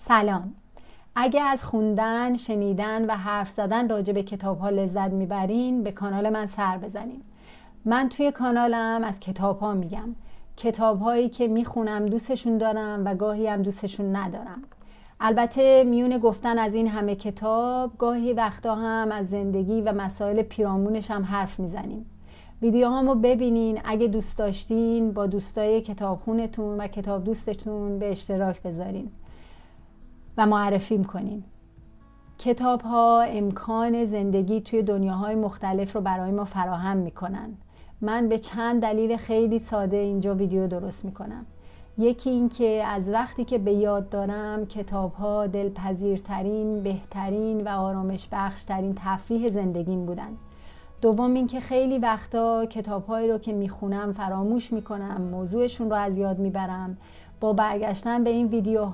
سلام. اگه از خوندن، شنیدن و حرف زدن راجع به کتاب‌ها لذت میبرین، به کانال من سر بزنین. من توی کانالم از کتاب‌ها میگم. کتاب‌هایی که میخونم دوستشون دارم و گاهی هم دوستشون ندارم. البته میون گفتن از این همه کتاب، گاهی وقتا هم از زندگی و مسائل پیرامونش هم حرف میزنیم. ویدیوهامو ببینین، اگه دوست داشتین با دوستای کتابخونتون و کتاب دوستتون به اشتراک بذارین و معرفیم کنین. کتاب ها امکان زندگی توی دنیاهای مختلف رو برای ما فراهم میکنن. من به چند دلیل خیلی ساده اینجا ویدیو درست میکنم. یکی این که از وقتی که به یاد دارم کتاب ها دلپذیرترین، بهترین و آرامش بخشترین تفریح زندگیم بودن. دوم این که خیلی وقتا کتاب‌هایی رو که میخونم فراموش میکنم، موضوعشون رو از یاد میبرم. با برگشتن به این ویدیوها